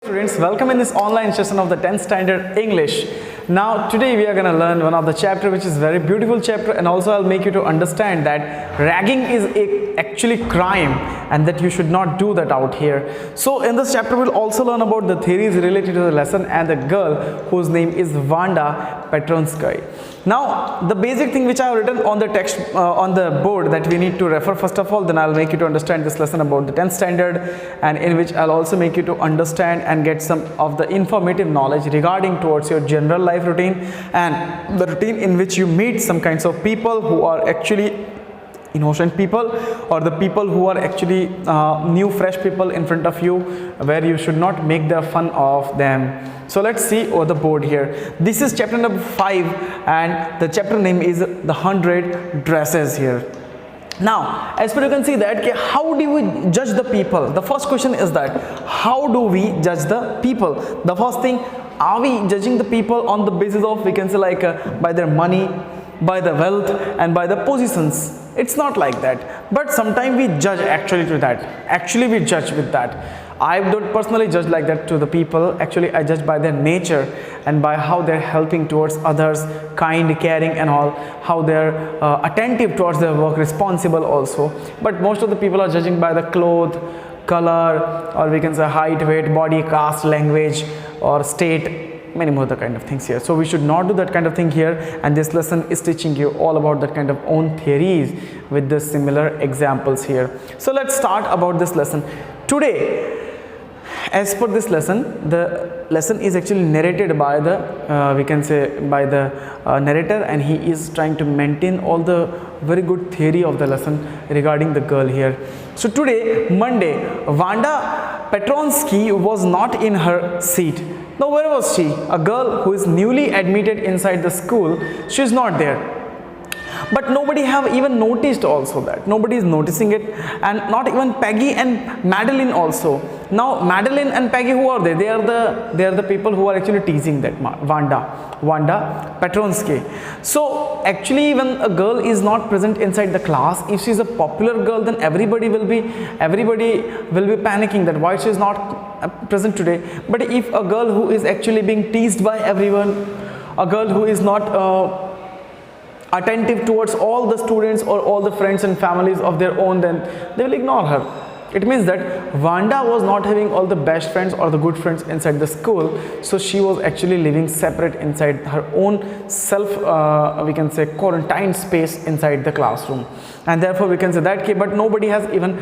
Students, welcome in this online session of the 10th standard English. Now today we are going to learn one of the chapter which is very beautiful chapter, and also I'll make you to understand that ragging is actually crime and that you should not do that out here. So in this chapter we'll also learn about the theories related to the lesson and the girl whose name is Vanda Petronsky. Now the basic thing which I have written on the text on the board that we need to refer first of all, then I'll make you to understand this lesson about the 10th standard, and in which I'll also make you to understand and get some of the informative knowledge regarding towards your general life routine and the routine in which you meet some kinds of people who are actually innocent people or the people who are actually new fresh people in front of you, where you should not make the fun of them. So let's see over the board here. This is chapter number 5 and the chapter name is the 100 dresses here. Now as per you can see that how do we judge the people? The first question is that how do we judge the people? The first thing, are we judging the people on the basis of, we can say, like by their money, by the wealth and by the positions? It's not like that, but sometimes we judge actually to that. Actually we judge with that. I don't personally judge like that to the people. Actually I judge by their nature and by how they're helping towards others, kind, caring and all, how they're attentive towards their work, responsible also. But most of the people are judging by the cloth, color, or we can say height, weight, body, caste, language or state, many more the kind of things here. So we should not do that kind of thing here, and this lesson is teaching you all about that kind of own theories with the similar examples here. So let's start about this lesson. Today, as per this lesson, the lesson is actually narrated by the we can say by the narrator, and he is trying to maintain all the very good theory of the lesson regarding the girl here. So today, Monday, Vanda Petronsky was not in her seat. Now where was she? A girl who is newly admitted inside the school, she is not there. But nobody have even noticed also that. Nobody is noticing it, and not even Peggy and Madeline also. Now Madeline and Peggy, who are they? They are the people who are actually teasing that Vanda Petronsky. So actually when a girl is not present inside the class, if she is a popular girl, then everybody will be panicking that why she is not present today. But if a girl who is actually being teased by everyone, a girl who is not attentive towards all the students or all the friends and families of their own, then they will ignore her. It means that Vanda was not having all the best friends or the good friends inside the school, so she was actually living separate inside her own self we can say quarantine space inside the classroom, and therefore we can say that but nobody has even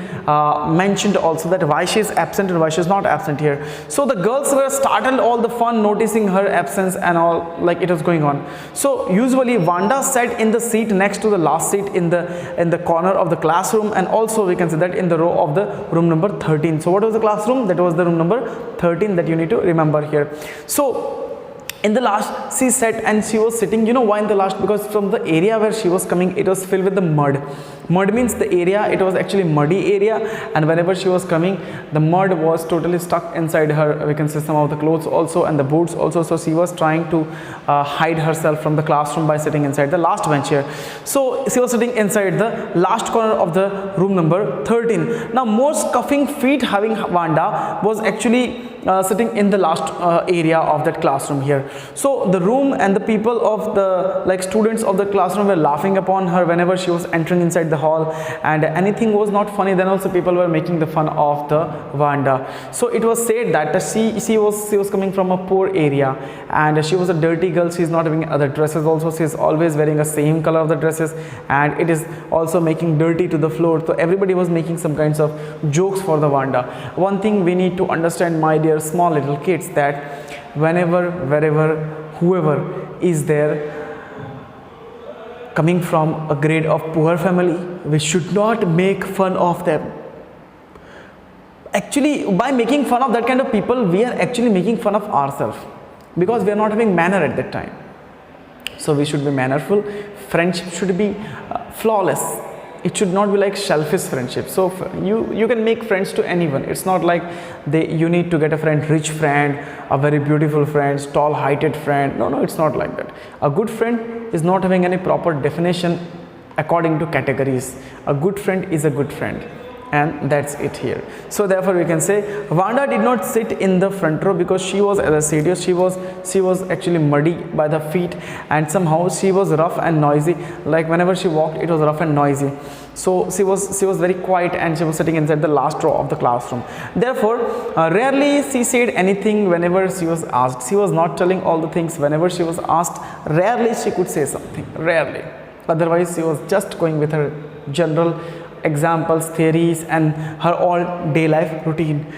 mentioned also that why she is absent or why she is not absent here. So the girls were startled all the fun noticing her absence and all, like it was going on. So usually Vanda sat in the seat next to the last seat in the corner of the classroom, and also we can say that in the row of the room number 13. So what was the classroom? That was the room number 13 that you need to remember here. So in the last she sat and she was sitting, you know why in the last? Because from the area where she was coming, it was filled with the mud. Mud means the area, it was actually muddy area, and whenever she was coming, the mud was totally stuck inside her, we can say some of the clothes also and the boots also. So she was trying to hide herself from the classroom by sitting inside the last bench here. So she was sitting inside the last corner of the room number 13. Now most scuffing feet having Vanda was actually sitting in the last area of that classroom here. So the room and the people of the students of the classroom were laughing upon her whenever she was entering inside the hall, and anything was not funny, then also people were making the fun of the Vanda. So it was said that she was coming from a poor area, and she was a dirty girl. She is not having other dresses also. She is always wearing the same color of the dresses, and it is also making dirty to the floor. So everybody was making some kinds of jokes for the Vanda. One thing we need to understand, my dear small little kids, that whenever, wherever, whoever is there coming from a grade of poor family, we should not make fun of them. Actually, by making fun of that kind of people, we are actually making fun of ourselves, because we are not having manner at that time. So we should be mannerful. Friendship should be flawless. It should not be like selfish friendship. So you can make friends to anyone. It's not like you need to get a friend, rich friend, a very beautiful friend, tall heighted friend. No, it's not like that. A good friend is not having any proper definition according to categories. A good friend is a good friend. and that's it here. So therefore we can say Wanda did not sit in the front row because she was, as I said, she was actually muddy by the feet, and somehow she was rough and noisy. Like whenever she walked, it was rough and noisy. So she was very quiet, and she was sitting inside the last row of the classroom. Therefore rarely she said anything whenever she was asked. She was not telling all the things whenever she was asked. Rarely she could say something, rarely. Otherwise she was just going with her general examples, theories, and her all day life routine.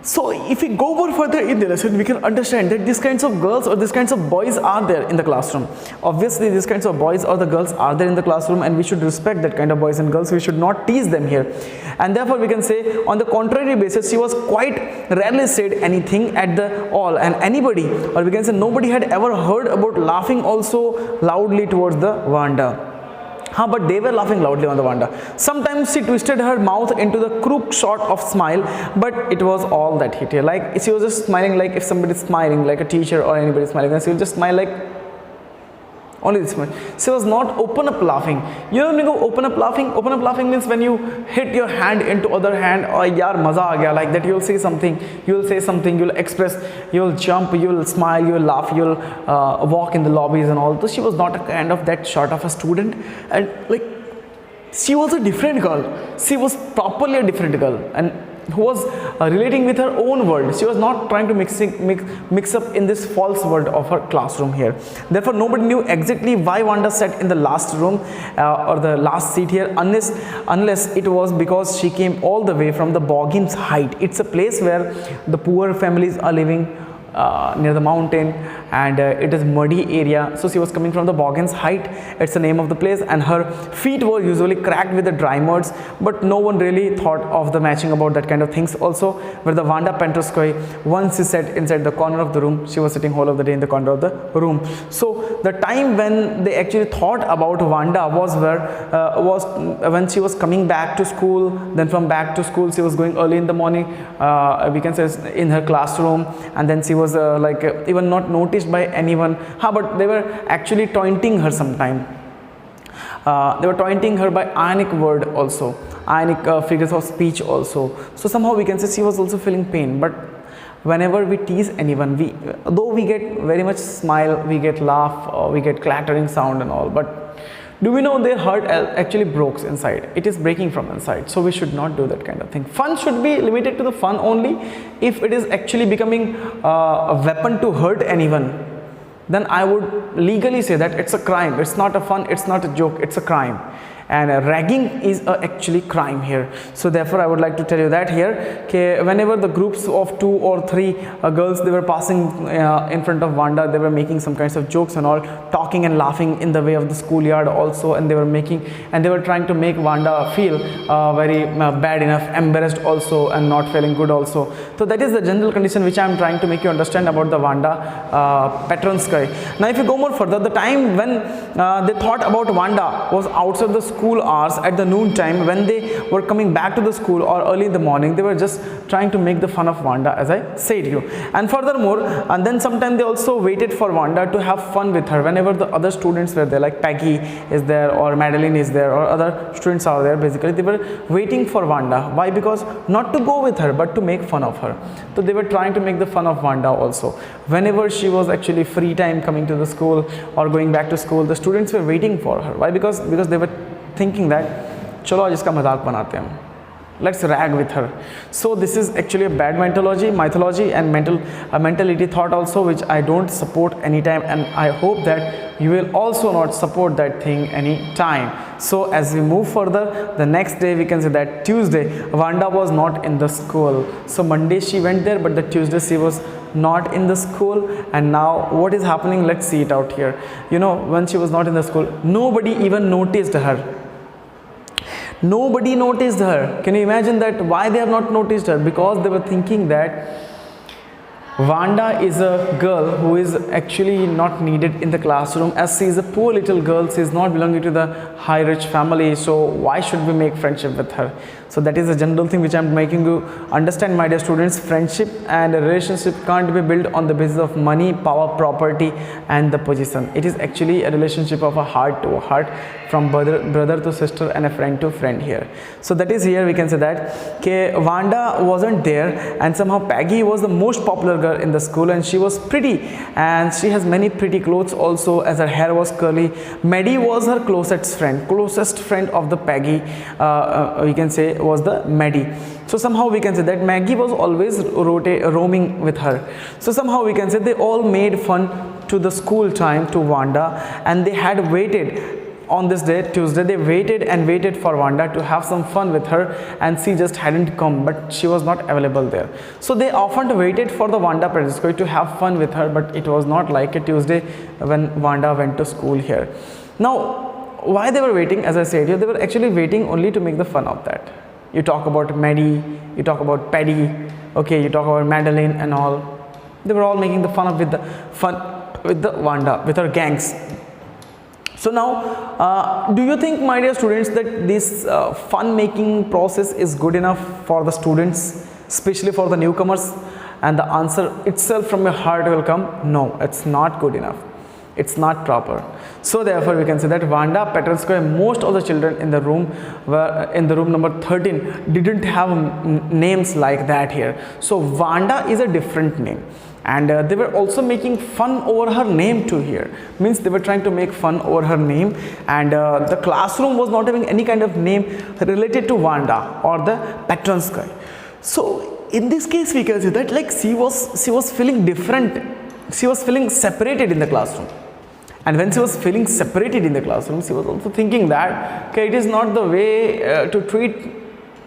So if we go more further in the lesson, we can understand that these kinds of girls or these kinds of boys are there in the classroom. Obviously these kinds of boys or the girls are there in the classroom, and we should respect that kind of boys and girls. We should not tease them here. And therefore we can say, on the contrary basis, she was quite rarely said anything at the all, and anybody, or we can say nobody, had ever heard about laughing also loudly towards the Wanda. But they were laughing loudly on the Wanda. Sometimes she twisted her mouth into the crook sort of smile, but it was all that hit her. Like she was just smiling, like if somebody is smiling, like a teacher or anybody smiling, then she would just smile like only this much. She was not open up laughing. You know when you go open up laughing? Open up laughing means when you hit your hand into other hand, or yaar maza aa gaya, like that. You'll say something, you'll say something, you'll express, you'll jump, you'll smile, you'll laugh, you'll walk in the lobbies and all. So she was not a kind of that sort of a student, and like she was a different girl. She was properly a different girl, and who was relating with her own world. She was not trying to mix up in this false world of her classroom here. Therefore nobody knew exactly why Wanda sat in the last room or the last seat here, unless it was because she came all the way from the Boggins Height. It's a place where the poor families are living near the mountain, and it is muddy area. So she was coming from the Boggins Height, it's the name of the place, and her feet were usually cracked with the dry muds, but no one really thought of the matching about that kind of things also. Where the Wanda Pentroskoy, once she sat inside the corner of the room, she was sitting whole of the day in the corner of the room. So the time when they actually thought about Wanda was when she was coming back to school. Then from back to school she was going early in the morning, we can say in her classroom, and then she was even not noticed by anyone. But they were actually taunting her sometime. They were taunting her by ionic word also, ionic figures of speech also. So somehow we can say she was also feeling pain. But whenever we tease anyone, though we get very much smile, we get laugh, or we get clattering sound and all, but do we know their heart actually breaks inside? It is breaking from inside. So we should not do that kind of thing. Fun should be limited to the fun only. If it is actually becoming a weapon to hurt anyone, then I would legally say that it's a crime. It's not a fun, it's not a joke, it's a crime. And ragging is actually crime here. So therefore I would like to tell you that here, okay, whenever the groups of 2 or 3 girls, they were passing in front of Wanda, they were making some kinds of jokes and all, talking and laughing in the way of the schoolyard also, and they were trying to make Wanda feel very bad enough, embarrassed also, and not feeling good also. So that is the general condition which I am trying to make you understand about the Wanda Pentroskoy. Now if you go more further, the time when they thought about Wanda was outside the school hours at the noon time, when they were coming back to the school, or early in the morning. They were just trying to make the fun of Wanda, as I said you. And furthermore, and then sometimes they also waited for Wanda to have fun with her. Whenever the other students were there, like Peggy is there, or Madeline is there, or other students are there, basically they were waiting for Wanda. Why? Because not to go with her, but to make fun of her. So they were trying to make the fun of Wanda also. Whenever she was actually free time coming to the school or going back to school, the students were waiting for her. Why? Because they were thinking that chalo aaj iska mazak banate hain, let's rag with her. So this is actually a bad mythology and mentality thought also, which I don't support anytime, and I hope that you will also not support that thing any time. So as we move further, the next day we can say that Tuesday Wanda was not in the school. So Monday she went there, but the Tuesday she was not in the school. And now what is happening, let's see it out here. You know, when she was not in the school, nobody even noticed her. Nobody noticed her. Can you imagine that? Why they have not noticed her? Because they were thinking that Vanda is a girl who is actually not needed in the classroom, as she is a poor little girl. She is not belonging to the high rich family, so why should we make friendship with her? So that is a general thing which I am making you understand, my dear students. Friendship and a relationship can't be built on the basis of money, power, property and the position. It is actually a relationship of a heart to heart, from brother to sister and a friend to friend here. So that is, here we can say that Vanda wasn't there, and somehow Peggy was the most popular girl in the school, and she was pretty, and she has many pretty clothes also, as her hair was curly. Maddie was her closest friend of the Peggy, we can say, was the Maddie. So somehow we can say that Maggie was always roaming with her. So somehow we can say they all made fun to the school time to Vanda, and they had waited on this day, Tuesday. They waited and waited for Vanda to have some fun with her, and she just hadn't come, but she was not available there. So they often waited for the Vanda Petrovskoy to have fun with her, but it was not like a Tuesday when Vanda went to school here. Now, why they were waiting? As I said here, they were actually waiting only to make the fun of that. You talk about Maddie, you talk about Paddy, okay, you talk about Madeline and all. They were all making the fun with the Vanda, with her gangs. So now, do you think, my dear students, that this fun making process is good enough for the students, especially for the newcomers? And the answer itself from your heart will come, no, it's not good enough. It's not proper. So therefore we can say that Vanda Petrovskoy, most of the children in the room were in the room number 13 didn't have names like that here. So Vanda is a different name, and they were also making fun over her name too here. Means they were trying to make fun over her name, and the classroom was not having any kind of name related to Vanda or the Petrovskoy. So in this case we can say that, like, she was feeling different. She was feeling separated in the classroom. And when she was feeling separated in the classroom, she was also thinking that, okay, it is not the way to treat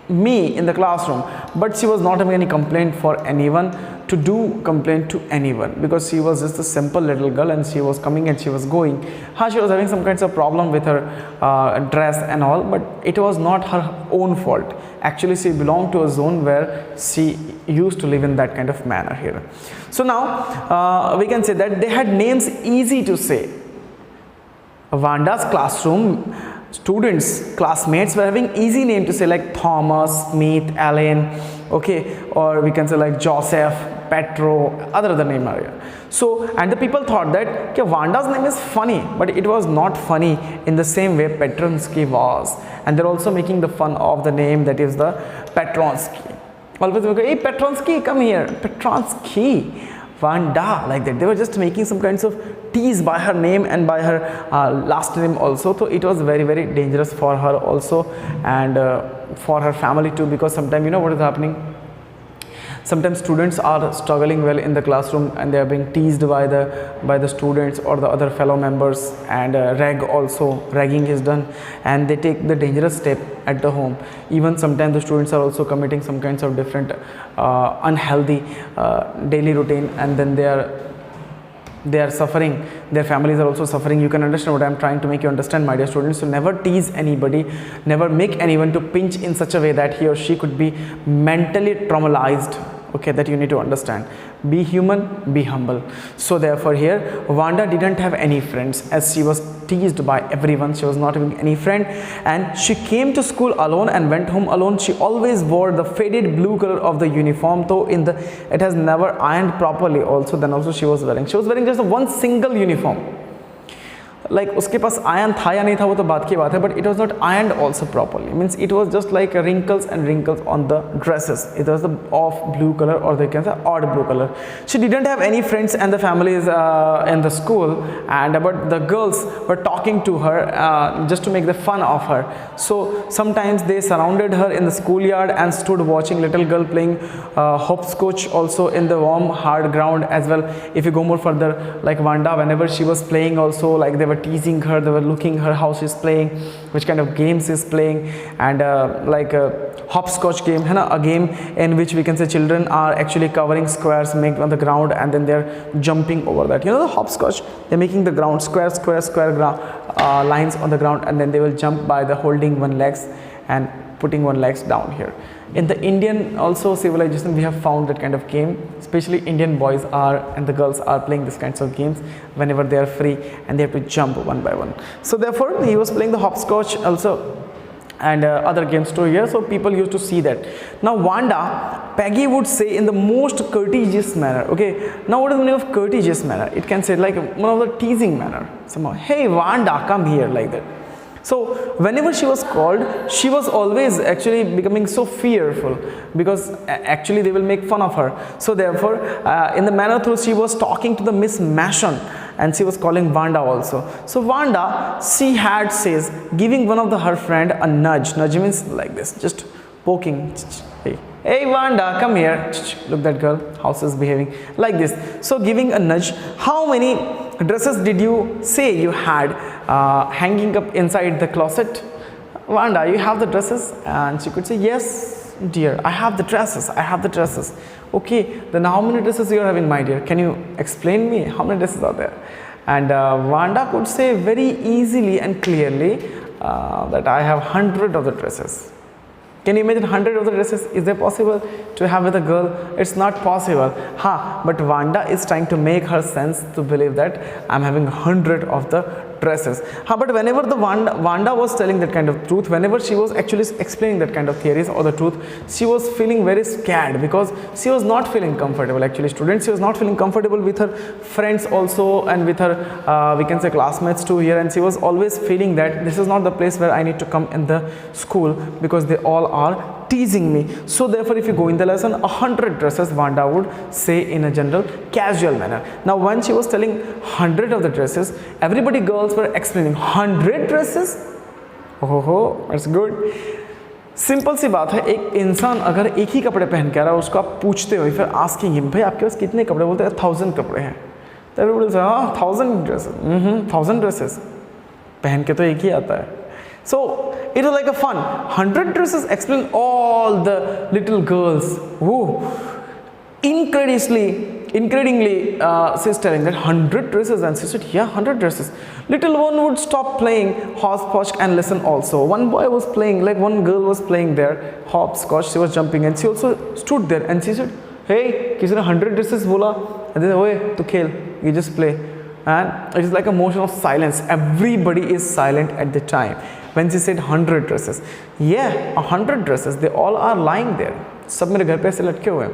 me in the classroom. But she was not having any complaint for anyone, to do complaint to anyone, because she was just a simple little girl, and she was coming and she was going. She was having some kinds of problem with her dress and all, but it was not her own fault. Actually, she belonged to a zone where she used to live in that kind of manner here. So now we can say that they had names easy to say. Vanda's classroom students, classmates were having easy name to say, like Thomas, Smith, Alan, okay, or we can say like Joseph, Petro, other name are here. So, and the people thought that, okay, Vanda's name is funny, but it was not funny in the same way Petronsky was. And they're also making the fun of the name, that is the Petronsky. Always they go, hey Petronsky, come here, Petronsky, Vanda, like that. They were just making some kinds of tease by her name and by her last name also. So it was very, very dangerous for her also, and for her family too, because sometimes, you know what is happening, sometimes students are struggling well in the classroom, and they are being teased by the students or the other fellow members, and ragging is done, and they take the dangerous step at the home. Even sometimes the students are also committing some kinds of different unhealthy daily routine, and then they are suffering, their families are also suffering. You can understand what I am trying to make you understand, my dear students. So never tease anybody, never make anyone to pinch in such a way that he or she could be mentally traumatized. Okay, that you need to understand. Be human, be humble. So therefore here Vanda didn't have any friends, as she was teased by everyone. She was not having any friend, and she came to school alone and went home alone. She always wore the faded blue color of the uniform, though it has never ironed properly also. Then also she was wearing just one single uniform. Like उसके पास iron था या नहीं था वो तो बात की बात है, but it was not ironed also properly. Means it was just like wrinkles and wrinkles on the dresses. It was the off blue color, or they can say odd blue color. She didn't have any friends and the families in the school, and but the girls were talking to her just to make the fun of her. So sometimes they surrounded her in the schoolyard and stood watching little girl playing hopscotch also in the warm hard ground as well. If you go more further, like Vanda, whenever she was playing also, like they were teasing her, they were looking her how she's playing, which kind of games she's playing, and like a hopscotch game, a game in which we can say children are actually covering squares made on the ground, and then they're jumping over that. You know the hopscotch, they're making the ground square lines on the ground, and then they will jump by the holding one legs and putting one legs down here. In the Indian also civilization, we have found that kind of game, especially Indian boys are and the girls are playing these kinds of games whenever they are free and they have to jump one by one. So therefore he was playing the hopscotch also and other games too here, so people used to see that. Now Wanda, Peggy would say in the most courteous manner. Okay, now what is the meaning of courteous manner? It can say like one of the teasing manner somehow. Hey Wanda, come here, like that. So whenever she was called, she was always actually becoming so fearful because actually they will make fun of her. So therefore in the manner through she was talking to the Miss Mashon and she was calling Wanda also. So Wanda, she had says giving one of her friend a nudge. Nudge means like this, just poking. Hey Wanda, come here. Look that girl, how she's behaving like this. So giving a nudge. How many dresses did you say you had hanging up inside the closet? Wanda, you have the dresses? And she could say, yes dear, I have the dresses, I have the dresses. Okay, then how many dresses you are having, my dear? Can you explain me how many dresses are there? And Wanda could say very easily and clearly that I have 100 of the dresses. Can you imagine 100 of the dresses? Is there possible to have with a girl? It's not possible. But Wanda is trying to make her sense to believe that I'm having 100 of the dresses. But whenever the Wanda was telling that kind of truth, whenever she was actually explaining that kind of theories or the truth, she was feeling very scared because she was not feeling comfortable. Actually, students, she was not feeling comfortable with her friends also and with her, we can say classmates too here, and she was always feeling that this is not the place where I need to come in the school because they all are teasing me. So therefore if you go in the lesson, 100 dresses Wanda would say in a general casual manner. Now when she was telling 100 of the dresses, everybody girls were explaining 100 dresses. Oh, that's good. Simple सी बात है, एक इंसान अगर एक ही कपड़े पहन के आ रहा है उसको आप पूछते हो फिर आस्किंग हिम भाई आपके पास कितने कपड़े, बोलते हैं 1000 कपड़े हैं, तो एवरीबॉडी से हाँ 1000 ड्रेसेस, 1000 ड्रेसेस पहन के तो एक ही आता है. So it was like a fun. 100 dresses explain all the little girls who incredibly she's telling that 100 dresses, and she said yeah 100 dresses. Little one would stop playing hopscotch and listen also. One boy was playing, like one girl was playing there hopscotch, she was jumping and she also stood there and she said hey किसी ने 100 dresses बोला, and they said ओए तू खेल, you just play. And it is like a motion of silence. Everybody is silent at the time when she said 100 dresses. Yeah, 100 dresses, they all are lying there. सब मेरे घर पे ऐसे लटके हुए हैं.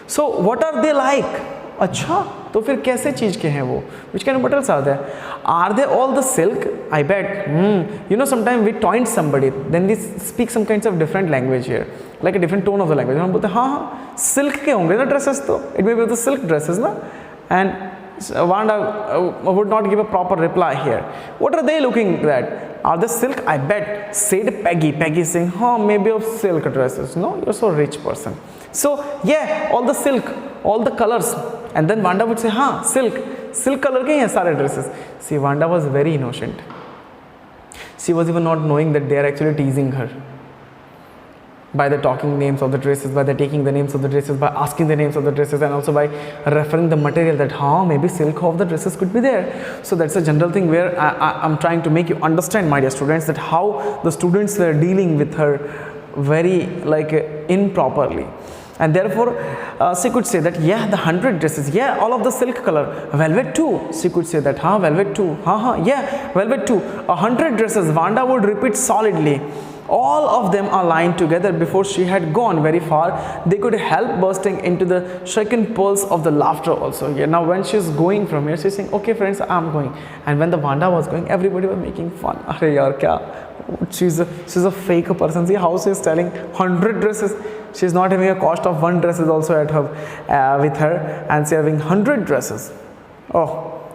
So what are they like? अच्छा, तो फिर कैसे चीज़ के हैं वो? Which kind of metals are there? Are they all the silk? I bet. You know, sometimes we taunt somebody, then we speak some kinds of different language here, like a different tone of the language. हम बोलते हैं हाँ silk के होंगे ना dresses, तो it may be the silk dresses ना. And Wanda would not give a proper reply here. What are they looking at? Are they silk? I bet, said Peggy. Peggy saying, oh, maybe of silk dresses. No, you're so rich person. So yeah, all the silk, all the colors. And then Wanda would say, हाँ silk, silk color के हैं सारे dresses. See, Wanda was very innocent. She was even not knowing that they are actually teasing her by the talking names of the dresses, by the taking the names of the dresses, by asking the names of the dresses, and also by referring the material that maybe silk of the dresses could be there. So that's a general thing where I'm trying to make you understand, my dear students, that how the students were dealing with her very like improperly. And therefore she could say that yeah, the 100 dresses, yeah, all of the silk color. Velvet too, she could say that velvet too, yeah, velvet too. 100 dresses, Wanda would repeat solidly. All of them are lying together. Before she had gone very far, they could help bursting into the shaken pulse of the laughter also. Yeah, now when she's going from here, she's saying, okay friends, I'm going. And when the Wanda was going, everybody was making fun. Arey yaar, kya? She's a fake person. See how she's telling 100 dresses. She's not having a cost of one dresses also at her with her, and she's having 100 dresses. Oh,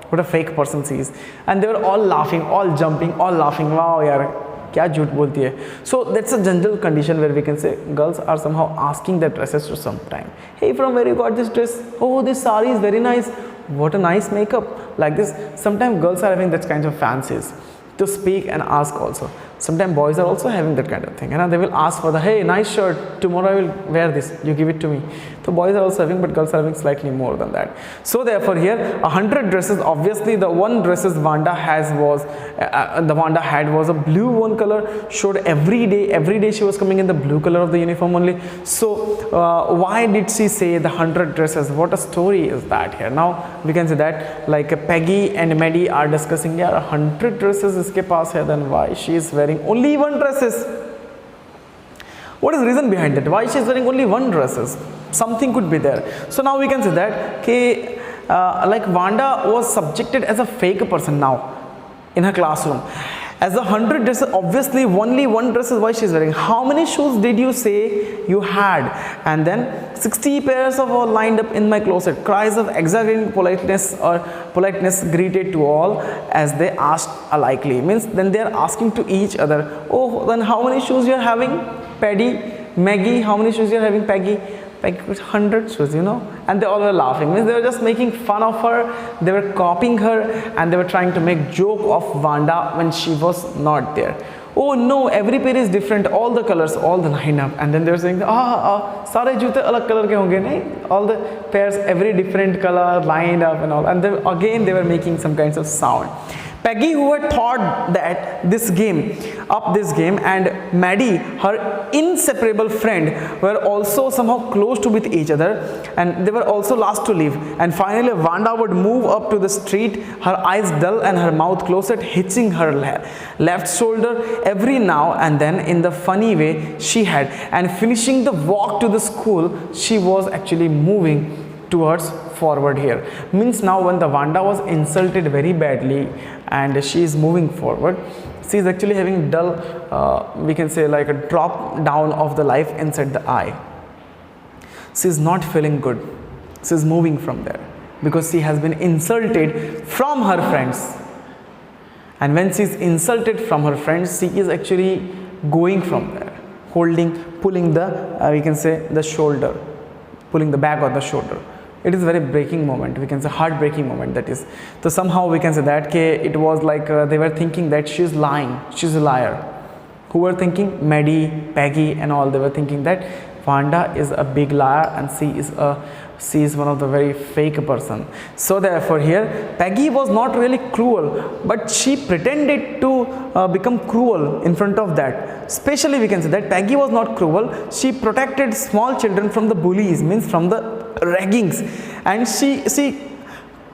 what a fake person she is. And they were all laughing, all jumping, all laughing. Wow, yaar. क्या झूठ बोलती है. So that's a general condition where we can say girls are somehow asking their dresses to some time. Hey, from where you got this dress? Oh, this sari is very nice. What a nice makeup. Like this. Sometimes girls are having that kind of fancies to speak and ask also. Sometimes boys are also having that kind of thing. And they will ask for the, hey, nice shirt. Tomorrow I will wear this. You give it to me. So boys are also having, but girls are having slightly more than that. So therefore here 100 dresses, obviously the one dresses Vanda has was the Vanda had was a blue one color, showed every day she was coming in the blue color of the uniform only. So why did she say the 100 dresses? What a story is that here? Now we can say that like Peggy and Maddie are discussing, yeah, 100 dresses iske paas hai, then why she is wearing only one dresses? What is the reason behind that? Why she is wearing only one dresses? Something could be there. So now we can say that like Vanda was subjected as a fake person now in her classroom. As the 100 dresses, obviously only one dress is why she is wearing. How many shoes did you say you had? And then 60 pairs of all lined up in my closet. Cries of exaggerating politeness greeted to all as they asked alike. Means then they are asking to each other, oh, then how many shoes you are having, Paddy? Maggie, how many shoes you are having, Peggy? Like 100 shoes, you know, and they all were laughing. Means they were just making fun of her, they were copying her, and they were trying to make joke of Vanda when she was not there. Oh no, every pair is different, all the colors, all the lineup, and then they were saying, sare joote alag color ke honge, nahi? All the pairs, every different color lined up and all, and then again they were making some kinds of sound. Peggy, who had thought that this game, and Maddie, her inseparable friend, were also somehow close to with each other, and they were also last to leave. And finally, Vanda would move up to the street, her eyes dull and her mouth closed, hitching her left shoulder every now and then in the funny way she had. And finishing the walk to the school, she was actually moving towards forward here. Means now when the Vanda was insulted very badly and she is moving forward, she is actually having dull, we can say like a drop down of the life inside the eye. She is not feeling good. She is moving from there because she has been insulted from her friends. And when she is insulted from her friends, she is actually going from there, pulling the, we can say the shoulder, pulling the back of the shoulder. It is a very breaking moment, we can say heartbreaking moment that is. So somehow we can say that it was like they were thinking that she is lying, she is a liar. Who were thinking? Maddie, Peggy and all, they were thinking that Vanda is a big liar and she is one of the very fake person. So therefore here Peggy was not really cruel, but she pretended to become cruel in front of that. Especially we can say that Peggy was not cruel, she protected small children from the bullies, means from the raggings, and she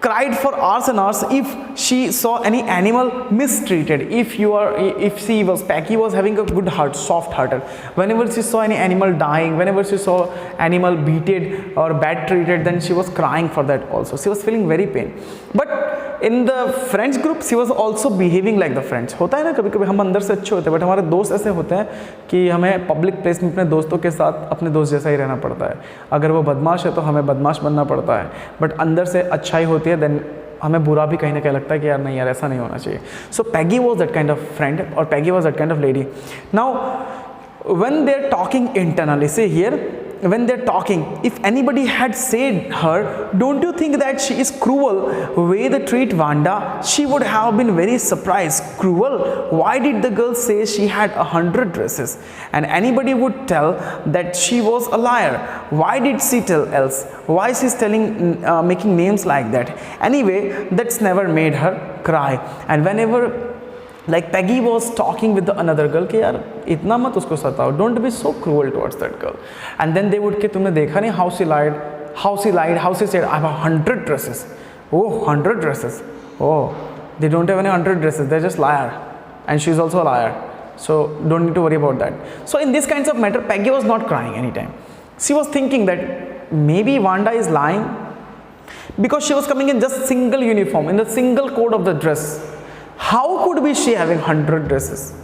cried for hours and hours if she saw any animal mistreated. Peggy was having a good heart, soft hearted. Whenever she saw any animal dying, whenever she saw animal beaten or bad treated, then she was crying for that also. She was feeling very pain. But in the friends group, she was also behaving like the friends. होता है ना कभी कभी हम अंदर से अच्छे होते हैं, बट हमारे दोस्त ऐसे होते हैं कि हमें पब्लिक प्लेस में अपने दोस्तों के साथ अपने दोस्त जैसा ही रहना पड़ता है. अगर वो बदमाश है तो हमें बदमाश बनना पड़ता है, बट अंदर से अच्छाई होती है, देन हमें बुरा भी कहीं ना कहीं लगता है कि यार नहीं यार ऐसा नहीं होना चाहिए. So Peggy was that kind of friend और Peggy was that kind of lady. Now when they're talking internally, say here, when they're talking, if anybody had said her, don't you think that she is cruel way they treat Vanda, she would have been very surprised. Cruel? Why did the girl say she had 100 dresses? And anybody would tell that she was a liar. Why did she tell else? Why she's telling, making names like that? Anyway, that's never made her cry. And whenever like Peggy was talking with the another girl कि यार इतना मत उसको सताओ, don't be so cruel towards that girl. And then they would कि तुमने देखा नहीं how she lied, how she said I have 100 dresses. Oh, 100 dresses. Oh, they don't have any 100 dresses, they're just liar. And she's also a liar. So don't need to worry about that. So in this kinds of matter, Peggy was not crying anytime. She was thinking that maybe Vanda is lying because she was coming in just single uniform, in the single code of the dress. How could be she having 100 dresses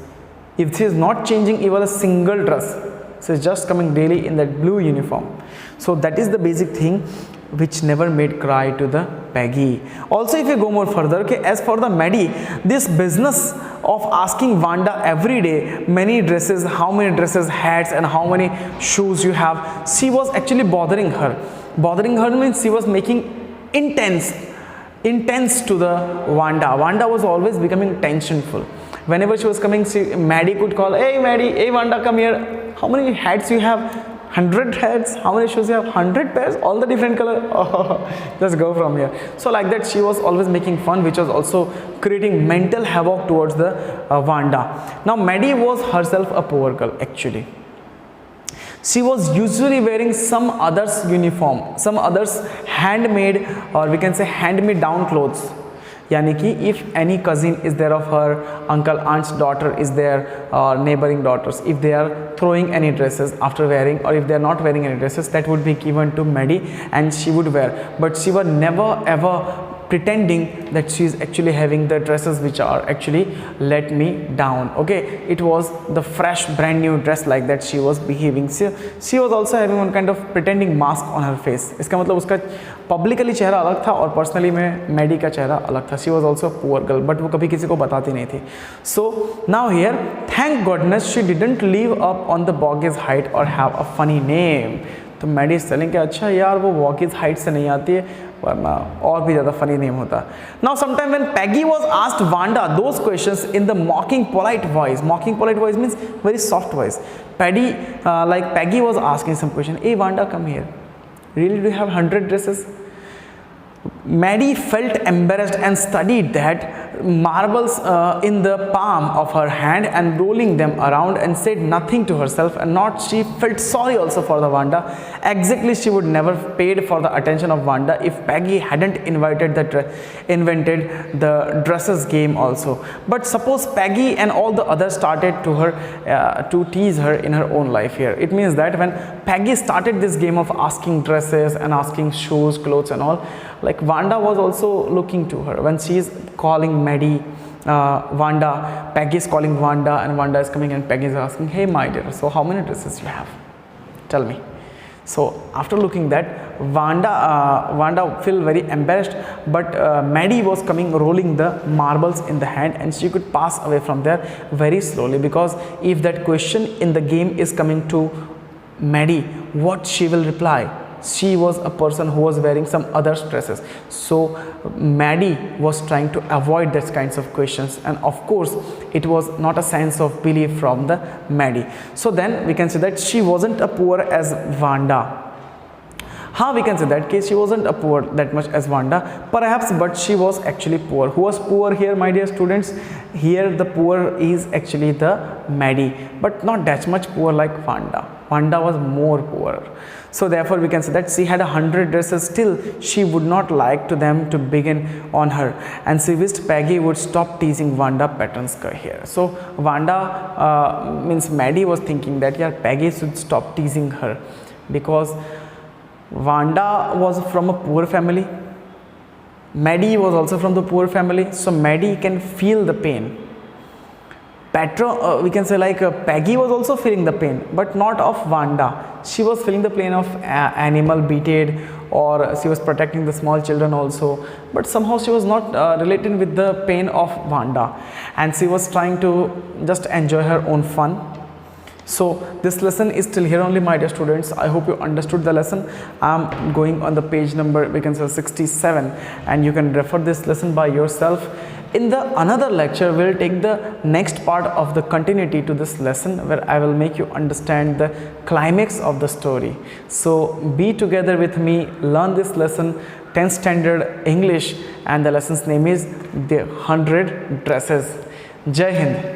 if she is not changing even a single dress? She is just coming daily in that blue uniform. So that is the basic thing which never made cry to the Peggy. Also, if you go more further, okay, as for the Maddie, this business of asking Vanda every day many dresses, how many dresses, hats and how many shoes you have, she was actually bothering her. Bothering her means she was making intense to the Vanda. Vanda was always becoming tensionful. Whenever she was coming, Maddie could call, hey Maddie, hey Vanda, come here. How many hats you have? 100 heads, how many shoes you have? 100 pairs, all the different color. Oh, just go from here. So like that she was always making fun, which was also creating mental havoc towards the Wanda. Now Maddie was herself a poor girl actually. She was usually wearing some others uniform, some others handmade, or we can say hand-me down clothes. यानी कि if any cousin is there of her, uncle, aunt's daughter is there, or neighboring daughters, if they are throwing any dresses after wearing, or if they are not wearing any dresses, that would be given to Maddie and she would wear. But she was never ever pretending that she is actually having the dresses which are actually let me down. Okay, it was the fresh brand new dress like that she was behaving. She was also having one kind of pretending mask on her face. इसका मतलब उसका publicly चेहरा अलग था और personally में Maddie का चेहरा अलग था. She was also a poor girl, but वो कभी किसी को बताती नहीं थी. So now here, thank goodness she didn't live up on the Boggy's height or have a funny name. तो Maddie is telling कि अच्छा यार वो Boggy's height से नहीं आती है, वरना और भी ज़्यादा funny name होता. Now sometime when Peggy was asked Wanda those questions in the mocking polite voice means very soft voice. Peggy was asking some question. Hey Wanda, come here. Really, do you have 100 dresses? Maddie felt embarrassed and studied that marbles in the palm of her hand and rolling them around and said nothing to herself, and not she felt sorry also for the Wanda. Exactly, she would never paid for the attention of Wanda if Peggy hadn't invented the dresses game also. But suppose Peggy and all the others started to tease her in her own life here. It means that when Peggy started this game of asking dresses and asking shoes, clothes and all, like Wanda was also looking to her. When she is calling Maddie, Wanda, Peggy is calling Wanda, and Wanda is coming and Peggy is asking, hey my dear, so how many dresses you have? Tell me. So after looking that, Wanda feel very embarrassed, but Maddie was coming rolling the marbles in the hand, and she could pass away from there very slowly, because if that question in the game is coming to Maddie, what she will reply? She was a person who was wearing some other dresses. So Maddie was trying to avoid these kinds of questions, and of course it was not a sense of belief from the Maddie. So then we can say that she wasn't a poor as Wanda. How we can say that case she wasn't a poor that much as Wanda, perhaps, but she was actually poor. Who was poor here, my dear students? Here the poor is actually the Maddie, but not that much poor like Wanda. Wanda was more poor. So therefore we can say that she had 100 dresses, still she would not like to them to begin on her, and she wished Peggy would stop teasing Wanda Petronska here. So Wanda means Maddie was thinking that yeah, Peggy should stop teasing her, because Wanda was from a poor family, Maddie was also from the poor family, so Maddie can feel the pain. We can say like Peggy was also feeling the pain, but not of Wanda. She was feeling the pain of animal beaten, or she was protecting the small children also, but somehow she was not related with the pain of Wanda, and she was trying to just enjoy her own fun. So this lesson is still here only, my dear students. I hope you understood the lesson. I'm going on the page number, we can say 67, and you can refer this lesson by yourself. In the another lecture, we'll take the next part of the continuity to this lesson, where I will make you understand the climax of the story. So be together with me, learn this lesson, 10th standard English, and the lesson's name is The 100 Dresses. Jai Hind.